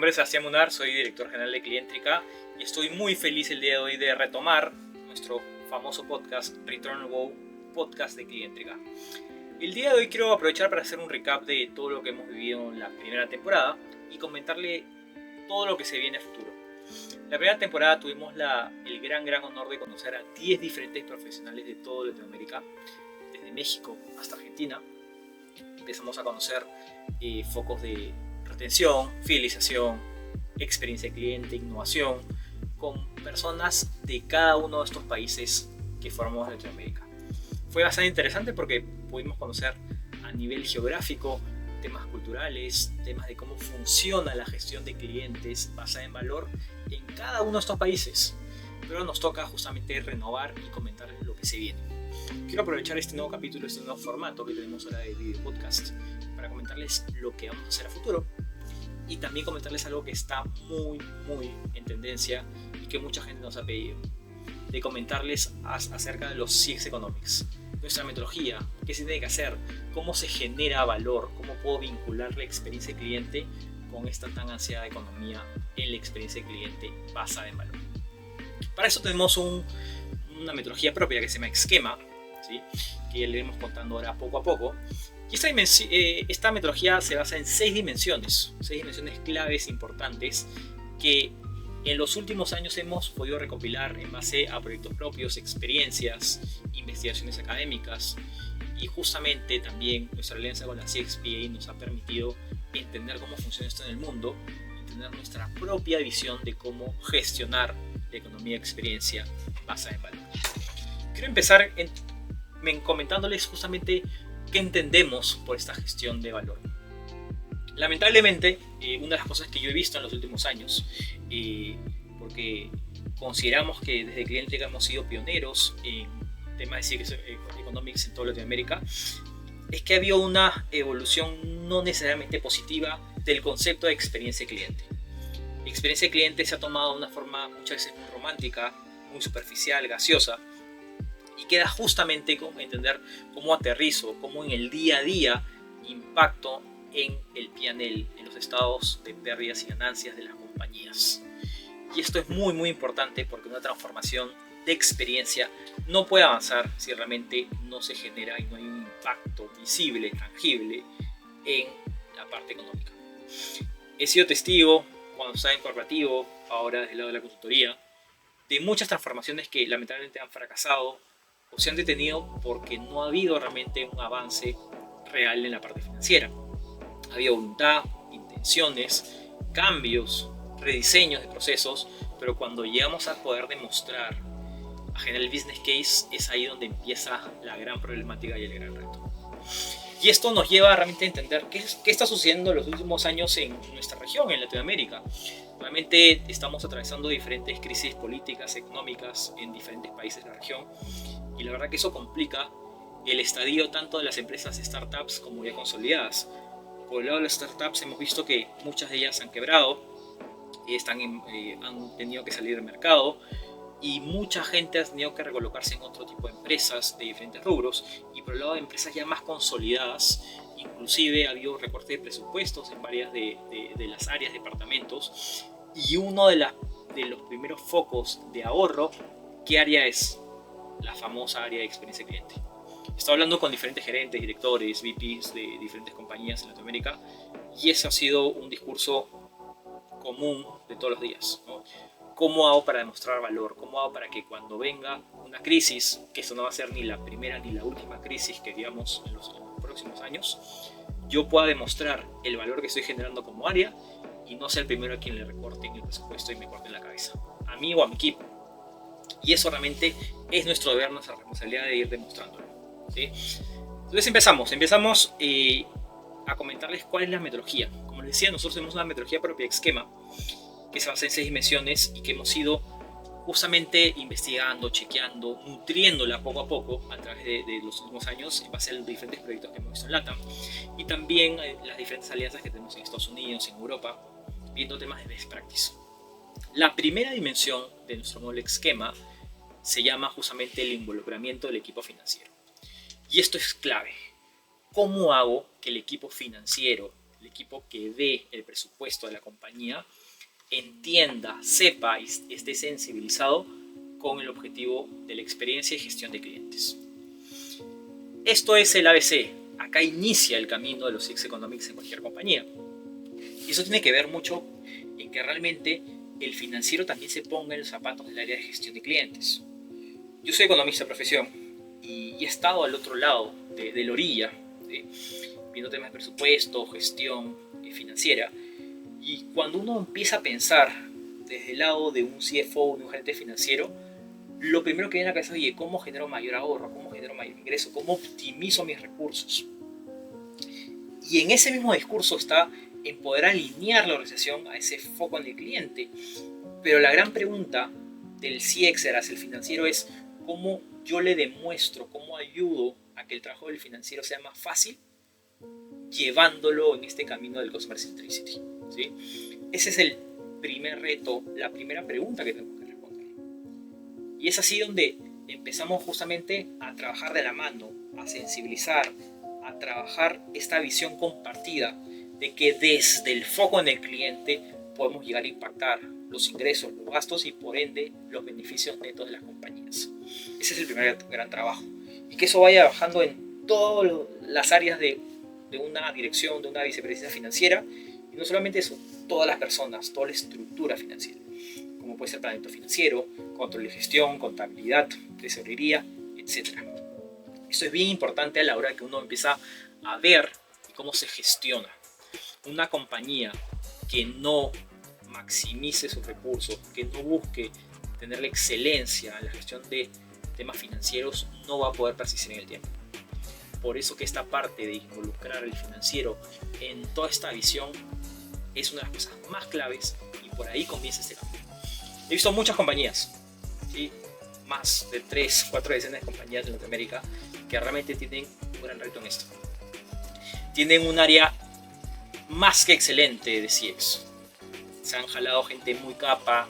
nombre es Sebastián Munar, soy director general de Clientrica y estoy muy feliz el día de hoy de retomar nuestro famoso podcast Return to Go, podcast de Clientrica. El día de hoy quiero aprovechar para hacer un recap de todo lo que hemos vivido en la primera temporada y comentarle todo lo que se viene a futuro. La primera temporada tuvimos el gran honor de conocer a 10 diferentes profesionales de toda Latinoamérica, desde México hasta Argentina. Empezamos a conocer focos de retención, fidelización, experiencia de cliente, innovación, con personas de cada uno de estos países que formamos Latinoamérica. Fue bastante interesante porque pudimos conocer a nivel geográfico temas culturales, temas de cómo funciona la gestión de clientes basada en valor en cada uno de estos países. Pero nos toca justamente renovar y comentar lo que se viene. Quiero aprovechar este nuevo capítulo, este nuevo formato que tenemos ahora de video podcast para comentarles lo que vamos a hacer a futuro y también comentarles algo que está muy en tendencia y que mucha gente nos ha pedido, de comentarles acerca de los CX Economics, nuestra metodología, qué se tiene que hacer, cómo se genera valor, cómo puedo vincular la experiencia de cliente con esta tan ansiada economía en la experiencia de cliente basada en valor. Para eso tenemos una metodología propia que se llama Esquema, ¿sí? Que le iremos contando ahora poco a poco. Y esta metodología se basa en 6 dimensiones claves importantes que en los últimos años hemos podido recopilar en base a proyectos propios, experiencias, investigaciones académicas, y justamente también nuestra alianza con la CXPA nos ha permitido entender cómo funciona esto en el mundo y tener nuestra propia visión de cómo gestionar la economía de experiencia basada en valor. Quiero empezar comentándoles justamente qué entendemos por esta gestión de valor. Lamentablemente, una de las cosas que yo he visto en los últimos años, porque consideramos que desde Clientrica hemos sido pioneros en temas de CX Economics en toda Latinoamérica, es que ha habido una evolución no necesariamente positiva del concepto de experiencia de cliente. La experiencia de cliente se ha tomado de una forma muchas veces muy romántica, muy superficial, gaseosa, y queda justamente con entender cómo aterrizo, cómo en el día a día impacto en el P&L, en los estados de pérdidas y ganancias de las compañías. Y esto es muy importante porque una transformación de experiencia no puede avanzar si realmente no se genera y no hay un impacto visible, tangible en la parte económica. He sido testigo, cuando estaba en corporativo, ahora desde el lado de la consultoría, de muchas transformaciones que lamentablemente han fracasado o se han detenido porque no ha habido realmente un avance real en la parte financiera. Ha habido voluntad, intenciones, cambios, rediseños de procesos, pero cuando llegamos a poder demostrar, a generar el business case, es ahí donde empieza la gran problemática y el gran reto. Y esto nos lleva realmente a entender qué está sucediendo en los últimos años en nuestra región, en Latinoamérica. Realmente estamos atravesando diferentes crisis políticas, económicas en diferentes países de la región, y la verdad que eso complica el estadio tanto de las empresas startups como ya consolidadas. Por el lado de las startups hemos visto que muchas de ellas han quebrado, han tenido que salir del mercado, y mucha gente ha tenido que recolocarse en otro tipo de empresas de diferentes rubros. Y por el lado de empresas ya más consolidadas, inclusive ha habido recortes de presupuestos en varias de las áreas, departamentos, y uno de los primeros focos de ahorro, ¿qué área es? La famosa área de experiencia de cliente. Estoy hablando con diferentes gerentes, directores, VPs de diferentes compañías en Latinoamérica, y ese ha sido un discurso común de todos los días, ¿no? ¿Cómo hago para demostrar valor? ¿Cómo hago para que cuando venga una crisis, que esto no va a ser ni la primera ni la última crisis que digamos en los próximos años, yo pueda demostrar el valor que estoy generando como área y no ser el primero a quien le recorten el presupuesto y me corten la cabeza, a mí o a mi equipo? Y eso realmente es nuestro deber, nuestra responsabilidad de ir demostrándolo, ¿sí? Entonces empezamos a comentarles cuál es la metodología. Como les decía, nosotros tenemos una metodología propia de Esquema que se basa en 6 dimensiones y que hemos ido justamente investigando, chequeando, nutriéndola poco a poco a través de los últimos años en base a los diferentes proyectos que hemos visto en LATAM y también las diferentes alianzas que tenemos en Estados Unidos, en Europa, viendo temas de best practice. La primera dimensión de nuestro modelo Esquema se llama justamente el involucramiento del equipo financiero. Y esto es clave. ¿Cómo hago que el equipo financiero, el equipo que dé el presupuesto de la compañía, entienda, sepa y esté sensibilizado con el objetivo de la experiencia y gestión de clientes. Esto es el ABC. Acá inicia el camino de los CX Economics en cualquier compañía. Y eso tiene que ver mucho en que realmente el financiero también se ponga en los zapatos del área de gestión de clientes. Yo soy economista de profesión y he estado al otro lado de la orilla, viendo temas de presupuesto, gestión financiera. Y cuando uno empieza a pensar desde el lado de un CFO, de un gerente financiero, lo primero que viene a la cabeza es, oye, ¿cómo genero mayor ahorro? ¿Cómo genero mayor ingreso? ¿Cómo optimizo mis recursos? Y en ese mismo discurso está en poder alinear la organización a ese foco en el cliente. Pero la gran pregunta del CX hacia el financiero es cómo yo le demuestro, cómo ayudo a que el trabajo del financiero sea más fácil, llevándolo en este camino del Customer Centricity, ¿sí? Ese es el primer reto, la primera pregunta que tenemos que responder. Y es así donde empezamos justamente a trabajar de la mano, a sensibilizar, a trabajar esta visión compartida de que desde el foco en el cliente podemos llegar a impactar los ingresos, los gastos y por ende los beneficios netos de las compañías. Ese es el primer gran trabajo. Y que eso vaya bajando en todas las áreas de una dirección, de una vicepresidencia financiera. Y no solamente eso, todas las personas, toda la estructura financiera. Como puede ser planeamiento financiero, control de gestión, contabilidad, tesorería, etc. Esto es bien importante a la hora que uno empieza a ver cómo se gestiona. Una compañía que no maximice sus recursos, que no busque tener la excelencia en la gestión de temas financieros, no va a poder persistir en el tiempo. Por eso que esta parte de involucrar al financiero en toda esta visión es una de las cosas más claves y por ahí comienza este cambio. He visto muchas compañías, ¿sí? Más de 3-4 decenas de compañías de Norteamérica que realmente tienen un gran reto en esto. Tienen un área más que excelente de CX. Se han jalado gente muy capa,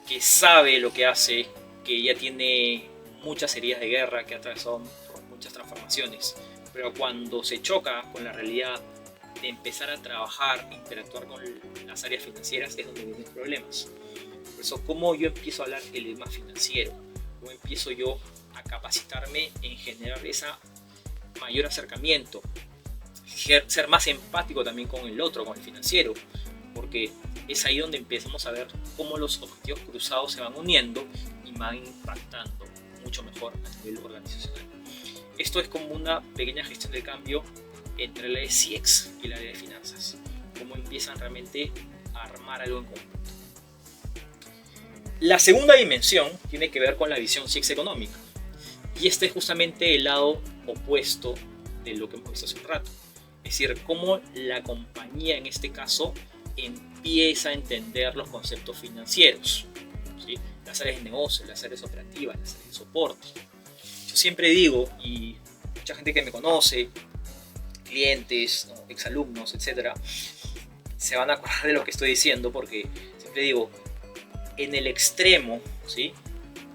que sabe lo que hace, que ya tiene muchas heridas de guerra, que ha atravesado por muchas transformaciones. Pero cuando se choca con la realidad de empezar a trabajar, interactuar con las áreas financieras, es donde vienen problemas. Por eso, ¿cómo yo empiezo a hablar el idioma financiero? ¿Cómo empiezo yo a capacitarme en generar ese mayor acercamiento? Ser más empático también con el otro, con el financiero, porque es ahí donde empezamos a ver cómo los objetivos cruzados se van uniendo y van impactando mucho mejor a nivel organizacional. Esto es como una pequeña gestión de cambio entre la de CX y la de finanzas, cómo empiezan realmente a armar algo en conjunto. La segunda dimensión tiene que ver con la visión CX económica, y este es justamente el lado opuesto de lo que hemos visto hace un rato. Es decir, cómo la compañía en este caso empieza a entender los conceptos financieros, ¿sí? Las áreas de negocio, las áreas operativas, las áreas de soporte. Yo siempre digo, y mucha gente que me conoce, clientes, ¿no? Exalumnos, etc., se van a acordar de lo que estoy diciendo, porque siempre digo, en el extremo, ¿sí?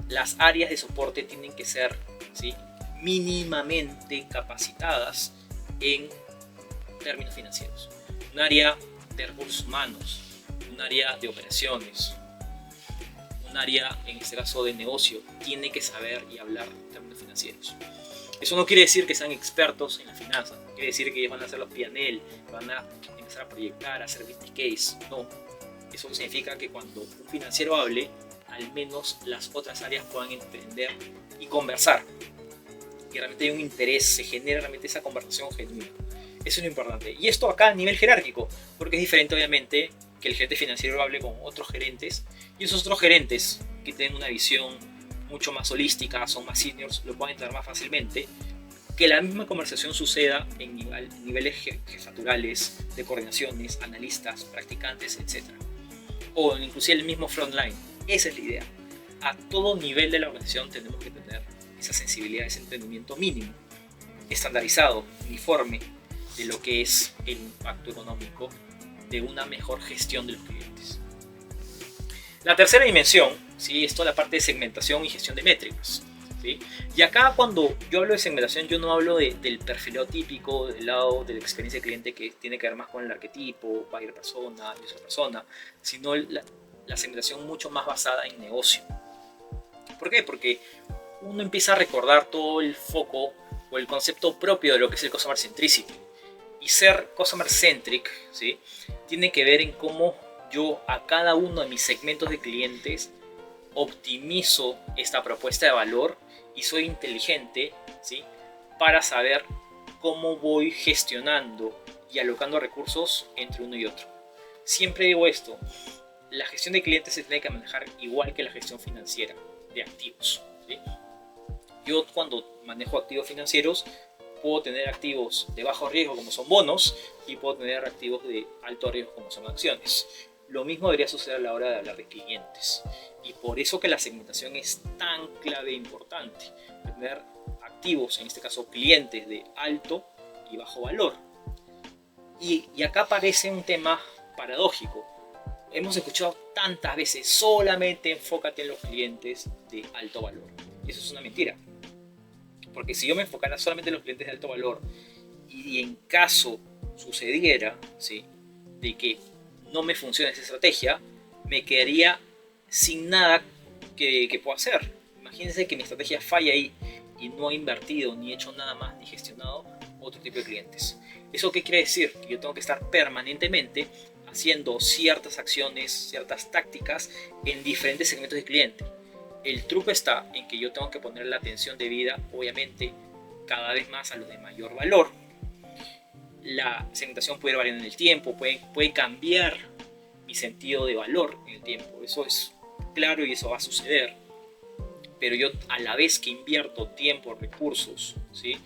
Las áreas de soporte tienen que ser, ¿sí? Mínimamente capacitadas en términos financieros. Un área de recursos humanos, un área de operaciones, un área, en este caso de negocio, tiene que saber y hablar en términos financieros. Eso no quiere decir que sean expertos en las finanzas, no quiere decir que ellos van a hacer los P&L, van a empezar a proyectar, a hacer business case, no. Eso significa que cuando un financiero hable, al menos las otras áreas puedan entender y conversar. Que realmente hay un interés, se genera realmente esa conversación genuina. Eso es lo importante. Y esto acá a nivel jerárquico, porque es diferente obviamente que el gerente financiero hable con otros gerentes y esos otros gerentes que tienen una visión mucho más holística, son más seniors, lo pueden entender más fácilmente, que la misma conversación suceda en niveles jefaturales, de coordinaciones, analistas, practicantes, etc. O inclusive el mismo frontline. Esa es la idea. A todo nivel de la organización tenemos que tener esa sensibilidad, ese entendimiento mínimo, estandarizado, uniforme, de lo que es el impacto económico de una mejor gestión de los clientes. La tercera dimensión, ¿sí? Es toda la parte de segmentación y gestión de métricas. ¿sí? Y acá cuando yo hablo de segmentación, yo no hablo del perfilado típico, del lado de la experiencia de cliente que tiene que ver más con el arquetipo, buyer persona, user persona, sino la segmentación mucho más basada en negocio. ¿Por qué? Porque uno empieza a recordar todo el foco o el concepto propio de lo que es el Customer Centricity. Y ser Customer Centric, ¿sí?, tiene que ver en cómo yo a cada uno de mis segmentos de clientes optimizo esta propuesta de valor y soy inteligente, ¿sí?, para saber cómo voy gestionando y alocando recursos entre uno y otro. Siempre digo esto, la gestión de clientes se tiene que manejar igual que la gestión financiera de activos, ¿sí? Yo cuando manejo activos financieros puedo tener activos de bajo riesgo como son bonos y puedo tener activos de alto riesgo como son acciones. Lo mismo debería suceder a la hora de hablar de clientes. Y por eso que la segmentación es tan clave e importante. Tener activos, en este caso clientes de alto y bajo valor. Y acá aparece un tema paradójico. Hemos escuchado tantas veces, solamente enfócate en los clientes de alto valor. Y eso es una mentira. Porque si yo me enfocara solamente en los clientes de alto valor y en caso sucediera, ¿sí?, de que no me funcione esa estrategia, me quedaría sin nada que pueda hacer. Imagínense que mi estrategia falla ahí y no he invertido, ni hecho nada más, ni gestionado otro tipo de clientes. ¿Eso qué quiere decir? Que yo tengo que estar permanentemente haciendo ciertas acciones, ciertas tácticas en diferentes segmentos de cliente. El truco está en que yo tengo que poner la atención debida, obviamente, cada vez más a los de mayor valor. La segmentación puede variar en el tiempo, puede cambiar mi sentido de valor en el tiempo. Eso es claro y eso va a suceder. Pero yo, a la vez que invierto tiempo, recursos, ¿sí?,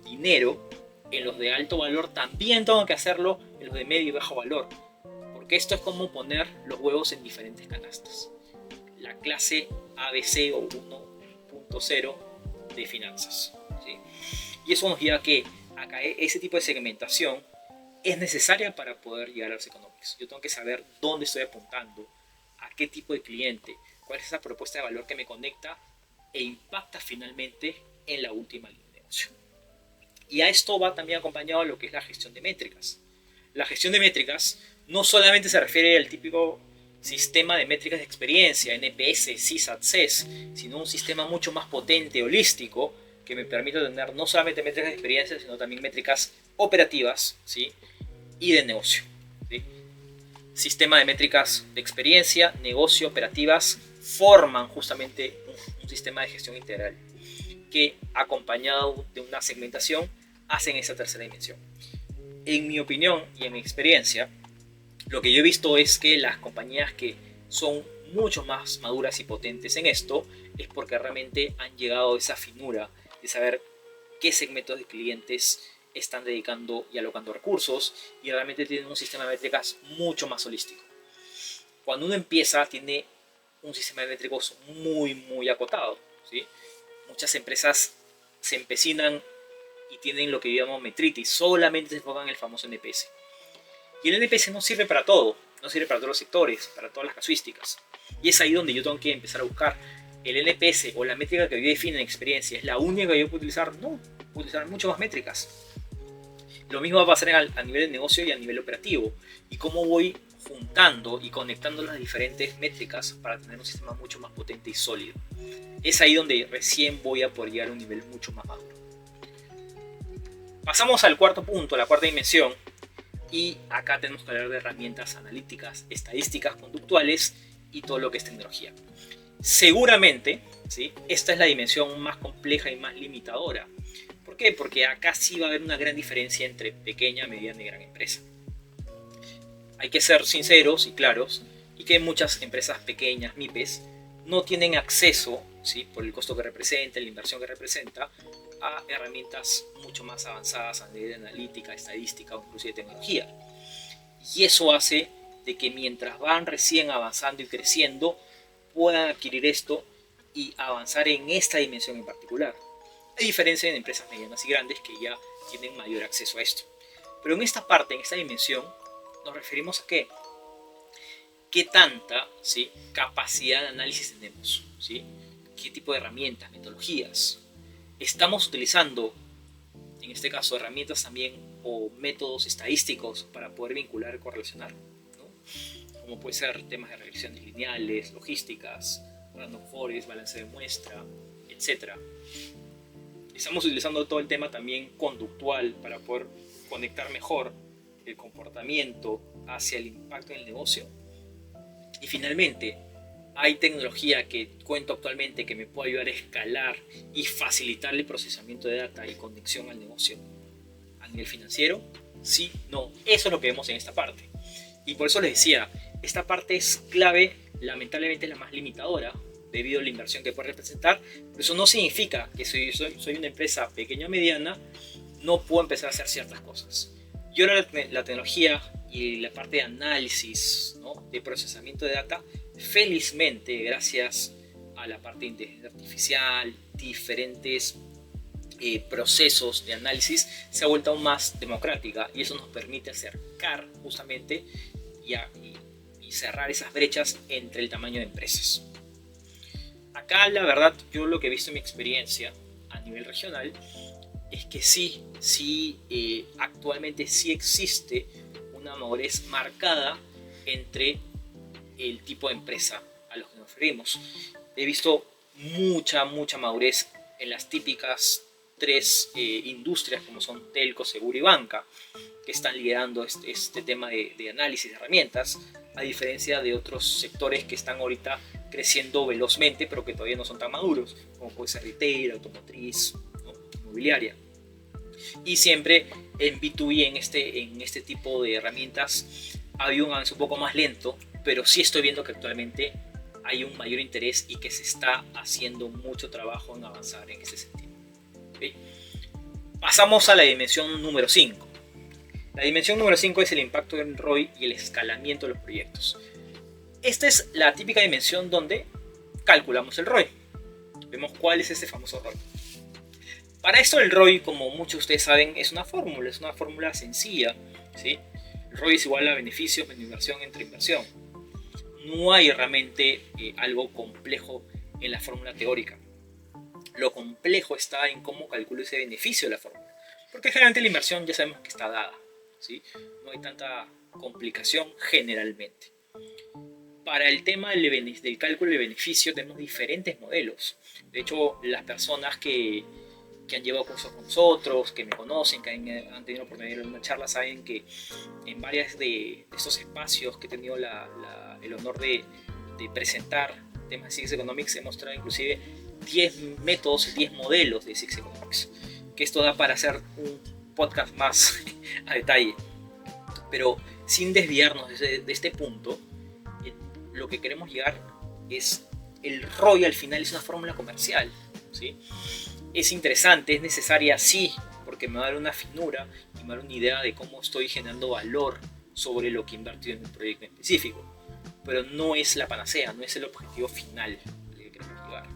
dinero en los de alto valor, también tengo que hacerlo en los de medio y bajo valor. Porque esto es como poner los huevos en diferentes canastas. La clase ABC o 1.0 de finanzas, ¿sí? Y eso nos lleva a que acá ese tipo de segmentación es necesaria para poder llegar a los economics. Yo tengo que saber dónde estoy apuntando, a qué tipo de cliente, cuál es esa propuesta de valor que me conecta e impacta finalmente en la última línea de negocio. Y a esto va también acompañado lo que es la gestión de métricas. La gestión de métricas no solamente se refiere al típico sistema de métricas de experiencia, NPS, CSAT, CES, sino un sistema mucho más potente, holístico, que me permite tener no solamente métricas de experiencia, sino también métricas operativas, ¿sí?, y de negocio, ¿sí? Sistema de métricas de experiencia, negocio, operativas, forman justamente un sistema de gestión integral que, acompañado de una segmentación, hacen esa tercera dimensión. En mi opinión y en mi experiencia, lo que yo he visto es que las compañías que son mucho más maduras y potentes en esto es porque realmente han llegado a esa finura de saber qué segmentos de clientes están dedicando y alocando recursos y realmente tienen un sistema de métricas mucho más holístico. Cuando uno empieza, tiene un sistema de métricos muy acotado, ¿sí? Muchas empresas se empecinan y tienen lo que llamamos metritis, solamente se enfocan en el famoso NPS. Y el NPS no sirve para todo, no sirve para todos los sectores, para todas las casuísticas. Y es ahí donde yo tengo que empezar a buscar el NPS o la métrica que yo defino en experiencia. ¿Es la única que yo puedo utilizar? No, puedo utilizar muchas más métricas. Lo mismo va a pasar a nivel de negocio y a nivel operativo. Y cómo voy juntando y conectando las diferentes métricas para tener un sistema mucho más potente y sólido. Es ahí donde recién voy a poder llegar a un nivel mucho más maduro. Pasamos al cuarto punto, la cuarta dimensión. Y acá tenemos que hablar de herramientas analíticas, estadísticas, conductuales y todo lo que es tecnología. Seguramente, ¿sí?, esta es la dimensión más compleja y más limitadora. ¿Por qué? Porque acá sí va a haber una gran diferencia entre pequeña, mediana y gran empresa. Hay que ser sinceros y claros y que muchas empresas pequeñas, MIPES, no tienen acceso, ¿sí?, por el costo que representa, la inversión que representa, a herramientas mucho más avanzadas a nivel de analítica, estadística o inclusive tecnología. Y eso hace de que mientras van recién avanzando y creciendo, puedan adquirir esto y avanzar en esta dimensión en particular. A diferencia de empresas medianas y grandes que ya tienen mayor acceso a esto. Pero en esta parte, en esta dimensión, nos referimos a qué tanta, ¿sí?, capacidad de análisis tenemos, ¿sí? qué tipo de herramientas, metodologías. Estamos utilizando, en este caso, herramientas también o métodos estadísticos para poder vincular y correlacionar, ¿no? Como puede ser temas de regresiones lineales, logísticas, random forest, balance de muestra, etc. Estamos utilizando todo el tema también conductual para poder conectar mejor el comportamiento hacia el impacto en el negocio. Y finalmente, hay tecnología que cuento actualmente que me puede ayudar a escalar y facilitar el procesamiento de data y conexión al negocio a nivel financiero. Sí, no, eso es lo que vemos en esta parte. Y por eso les decía, esta parte es clave, lamentablemente es la más limitadora debido a la inversión que puede representar, pero eso no significa que soy una empresa pequeña o mediana, no puedo empezar a hacer ciertas cosas. Y ahora la tecnología y la parte de análisis, ¿no?, de procesamiento de data, felizmente gracias a la parte de inteligencia artificial, diferentes procesos de análisis, se ha vuelto aún más democrática y eso nos permite acercar justamente y cerrar esas brechas entre el tamaño de empresas. Acá la verdad, yo lo que he visto en mi experiencia a nivel regional es que sí, actualmente sí existe una madurez marcada entre el tipo de empresa a los que nos referimos. He visto mucha madurez en las típicas tres industrias como son telco, seguro y banca, que están liderando este tema de análisis de herramientas, a diferencia de otros sectores que están ahorita creciendo velozmente pero que todavía no son tan maduros, como puede ser retail, automotriz, ¿no?, inmobiliaria. Y siempre en B2B, en este tipo de herramientas, ha habido un avance un poco más lento, pero sí estoy viendo que actualmente hay un mayor interés y que se está haciendo mucho trabajo en avanzar en ese sentido. ¿Okay? Pasamos a la dimensión número 5. La dimensión número 5 es el impacto en ROI y el escalamiento de los proyectos. Esta es la típica dimensión donde calculamos el ROI. Vemos cuál es ese famoso ROI. Para esto el ROI, como muchos de ustedes saben, es una fórmula sencilla, ¿sí? El ROI es igual a beneficios menos inversión entre inversión. No hay realmente algo complejo en la fórmula teórica. Lo complejo está en cómo calculo ese beneficio de la fórmula. Porque generalmente la inversión ya sabemos que está dada, ¿sí? No hay tanta complicación generalmente. Para el tema del cálculo de beneficio tenemos diferentes modelos. De hecho, las personas que han llevado cursos con nosotros, que me conocen, que han tenido la oportunidad de una charla, saben que en varios de estos espacios que he tenido el honor de presentar temas de Six Economics, he mostrado inclusive 10 métodos, 10 modelos de Six Economics, que esto da para hacer un podcast más a detalle. Pero sin desviarnos de este punto, lo que queremos llegar es el ROI al final es una fórmula comercial, ¿sí? Es interesante, es necesaria, sí, porque me va a dar una finura y me va a dar una idea de cómo estoy generando valor sobre lo que he invertido en un proyecto específico. Pero no es la panacea, no es el objetivo final al que queremos llegar.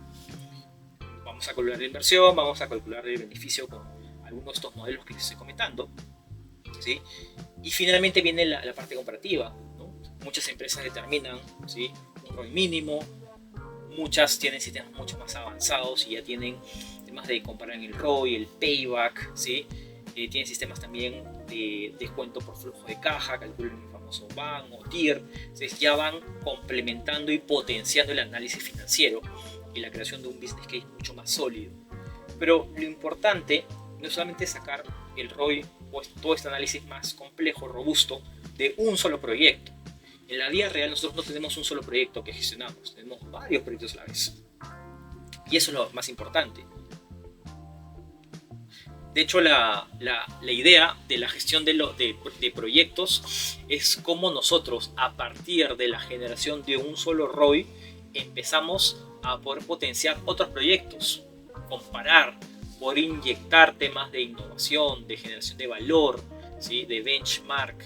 Vamos a calcular la inversión, vamos a calcular el beneficio con algunos de estos modelos que les estoy comentando, ¿sí? Y finalmente viene la parte comparativa, ¿no? Muchas empresas determinan, ¿sí?, un ROI mínimo, muchas tienen sistemas mucho más avanzados y ya tienen temas de comparar el ROI, el payback, ¿sí? Tienen sistemas también de descuento por flujo de caja, calculan el famoso BAN o TIR. Entonces ya van complementando y potenciando el análisis financiero y la creación de un business case mucho más sólido. Pero lo importante no es solamente sacar el ROI o todo este análisis más complejo, robusto, de un solo proyecto. En la vida real nosotros no tenemos un solo proyecto que gestionamos, tenemos varios proyectos a la vez. Y eso es lo más importante. De hecho, la idea de la gestión de proyectos es cómo nosotros, a partir de la generación de un solo ROI, empezamos a poder potenciar otros proyectos, comparar, poder inyectar temas de innovación, de generación de valor, ¿sí?, de benchmark,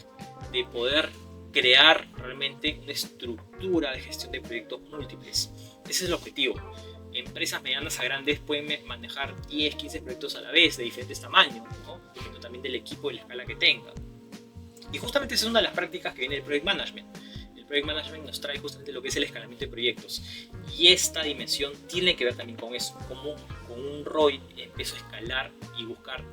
de poder crear realmente una estructura de gestión de proyectos múltiples. Ese es el objetivo. Empresas medianas a grandes pueden manejar 10, 15 proyectos a la vez de diferentes tamaños, ¿no?, dependiendo también del equipo y la escala que tengan. Y justamente esa es una de las prácticas que viene del Project Management. El Project Management nos trae justamente lo que es el escalamiento de proyectos. Y esta dimensión tiene que ver también con eso, como con un ROI empiezo a escalar y buscar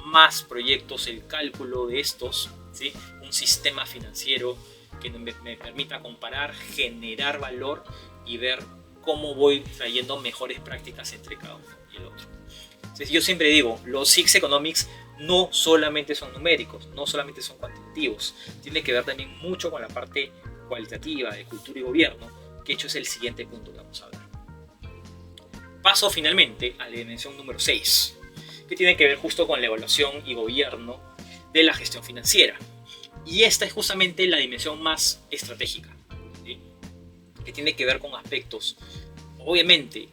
más proyectos, el cálculo de estos, ¿sí? Un sistema financiero que me permita comparar, generar valor y ver cómo voy trayendo mejores prácticas entre cada uno y el otro. Entonces, yo siempre digo, los Six Economics no solamente son numéricos, no solamente son cuantitativos, tiene que ver también mucho con la parte cualitativa de cultura y gobierno, que hecho es el siguiente punto que vamos a ver. Paso finalmente a la dimensión número 6, que tiene que ver justo con la evaluación y gobierno de la gestión financiera. Y esta es justamente la dimensión más estratégica, ¿sí? Que tiene que ver con aspectos, obviamente,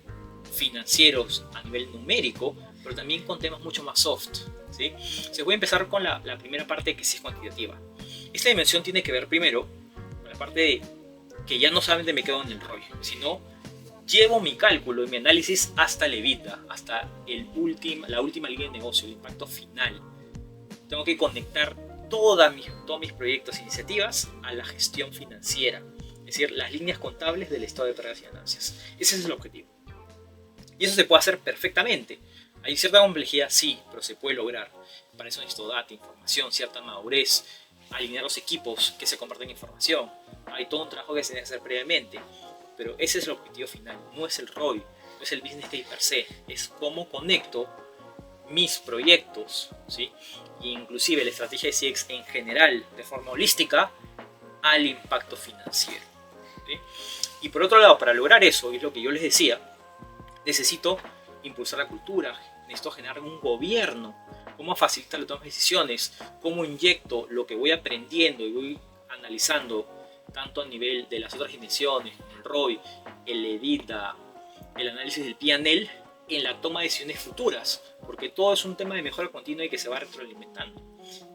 financieros a nivel numérico, pero también con temas mucho más soft, ¿sí? Se voy a empezar con la primera parte, que sí es cuantitativa. Esta dimensión tiene que ver primero con la parte de que ya no solamente me quedo en el ROI, sino llevo mi cálculo y mi análisis hasta el EBITDA, hasta la última línea de negocio, el impacto final. Tengo que conectar todos mis proyectos e iniciativas a la gestión financiera, es decir, las líneas contables del estado de pérdidas y ganancias. Ese es el objetivo. Y eso se puede hacer perfectamente. Hay cierta complejidad, sí, pero se puede lograr. Para eso necesito data, información, cierta madurez, alinear los equipos que se comparten información. Hay todo un trabajo que se debe hacer previamente, pero ese es el objetivo final. No es el ROI, no es el business case per se, es cómo conecto mis proyectos, ¿sí? E inclusive la estrategia de CX en general, de forma holística, al impacto financiero, ¿sí? Y por otro lado, para lograr eso, y es lo que yo les decía, necesito impulsar la cultura, necesito generar un gobierno, cómo facilitar las tomas de decisiones, cómo inyecto lo que voy aprendiendo y voy analizando tanto a nivel de las otras dimensiones, el ROI, el EBITDA, el análisis del P&L, en la toma de decisiones futuras, porque todo es un tema de mejora continua y que se va retroalimentando.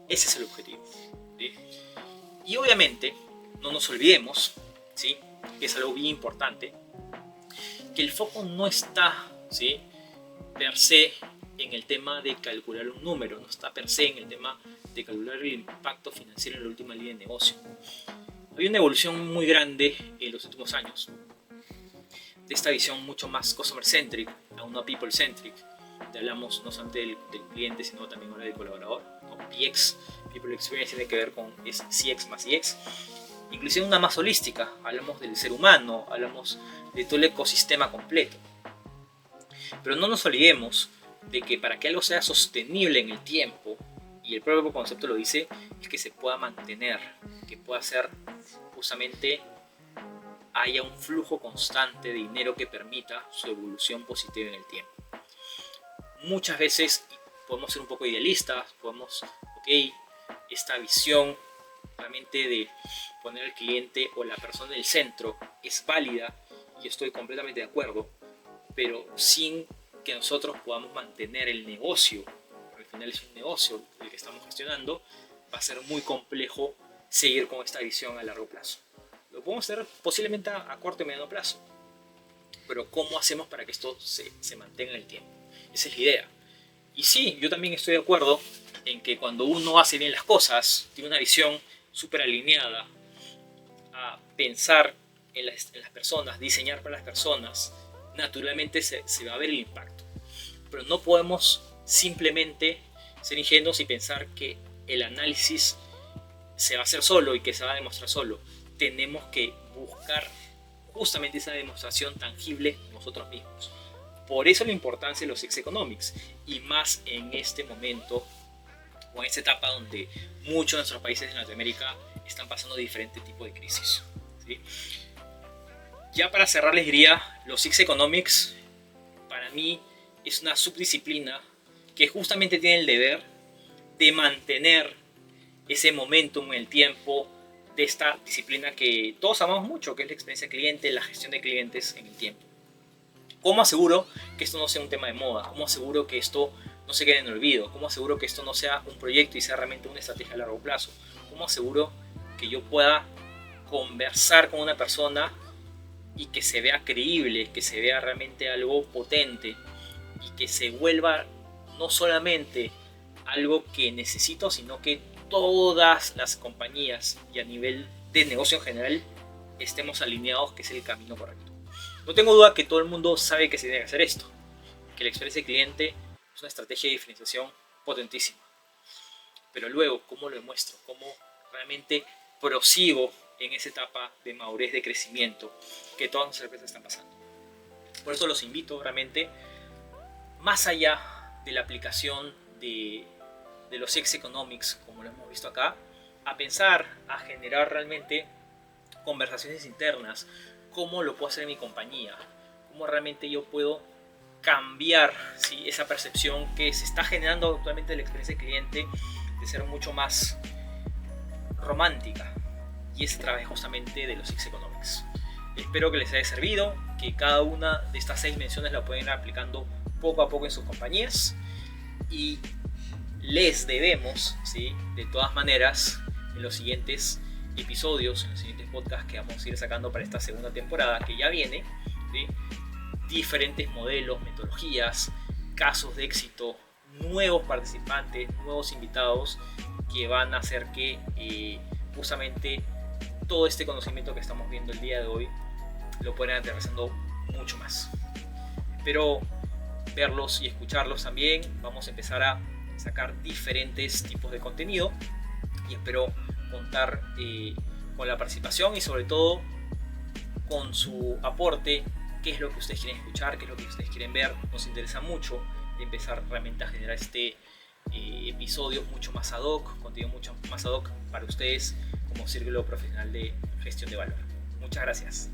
Ese es el objetivo, ¿sí? Y obviamente, no nos olvidemos, ¿sí? Que es algo bien importante, que el foco no está, ¿sí? Per se en el tema de calcular un número, no está per se en el tema de calcular el impacto financiero en la última línea de negocio. Hay una evolución muy grande en los últimos años de esta visión mucho más customer centric a una people centric. Hablamos no solamente del cliente, sino también ahora del colaborador, ¿no? PX, People Experience, tiene que ver con CX más EX. Inclusive una más holística, hablamos del ser humano, hablamos de todo el ecosistema completo. Pero no nos olvidemos de que para que algo sea sostenible en el tiempo, y el propio concepto lo dice, es que se pueda mantener, que pueda ser justamente haya un flujo constante de dinero que permita su evolución positiva en el tiempo. Muchas veces podemos ser un poco idealistas, podemos, esta visión realmente de poner al cliente o la persona en el centro es válida y estoy completamente de acuerdo, pero sin que nosotros podamos mantener el negocio, porque al final es un negocio el que estamos gestionando, va a ser muy complejo seguir con esta visión a largo plazo. Lo podemos hacer posiblemente a corto y mediano plazo, pero ¿cómo hacemos para que esto se mantenga en el tiempo? Esa es la idea. Y sí, yo también estoy de acuerdo en que cuando uno hace bien las cosas, tiene una visión súper alineada a pensar en las personas, diseñar para las personas, naturalmente se va a ver el impacto. Pero no podemos simplemente ser ingenuos y pensar que el análisis se va a hacer solo y que se va a demostrar solo. Tenemos que buscar justamente esa demostración tangible nosotros mismos. Por eso la importancia de los Six Economics, y más en este momento o en esta etapa donde muchos de nuestros países de Latinoamérica están pasando diferentes tipos de crisis, ¿sí? Ya para cerrar les diría, los Six Economics para mí es una subdisciplina que justamente tiene el deber de mantener ese momentum en el tiempo de esta disciplina que todos amamos mucho, que es la experiencia cliente, la gestión de clientes en el tiempo. ¿Cómo aseguro que esto no sea un tema de moda? ¿Cómo aseguro que esto no se quede en el olvido? ¿Cómo aseguro que esto no sea un proyecto y sea realmente una estrategia a largo plazo? ¿Cómo aseguro que yo pueda conversar con una persona y que se vea creíble, que se vea realmente algo potente y que se vuelva no solamente algo que necesito, sino que todas las compañías y a nivel de negocio en general estemos alineados que es el camino correcto. No tengo duda que todo el mundo sabe que se tiene que hacer esto, que la experiencia de cliente es una estrategia de diferenciación potentísima. Pero luego, ¿cómo lo demuestro? ¿Cómo realmente prosigo en esa etapa de madurez, de crecimiento que todas las empresas están pasando? Por eso los invito realmente, más allá de la aplicación de los X Economics, como lo hemos visto acá, a pensar, a generar realmente conversaciones internas. ¿Cómo lo puedo hacer en mi compañía? ¿Cómo realmente yo puedo cambiar, ¿sí?, esa percepción que se está generando actualmente de la experiencia del cliente de ser mucho más romántica? Y es a través justamente de los X Economics. Espero que les haya servido, que cada una de estas 6 menciones la pueden ir aplicando poco a poco en sus compañías, y les debemos, ¿sí?, de todas maneras, en los siguientes episodios, en los siguientes podcasts que vamos a ir sacando para esta segunda temporada que ya viene, ¿sí?, diferentes modelos, metodologías, casos de éxito, nuevos participantes, nuevos invitados que van a hacer que justamente todo este conocimiento que estamos viendo el día de hoy lo puedan ir aterrizando mucho más. Espero verlos y escucharlos también. Vamos a empezar a sacar diferentes tipos de contenido y espero contar con la participación y sobre todo con su aporte. ¿Qué es lo que ustedes quieren escuchar? ¿Qué es lo que ustedes quieren ver? Nos interesa mucho empezar realmente a generar episodios mucho más ad hoc, contenido mucho más ad hoc para ustedes como círculo profesional de gestión de valor. Muchas gracias.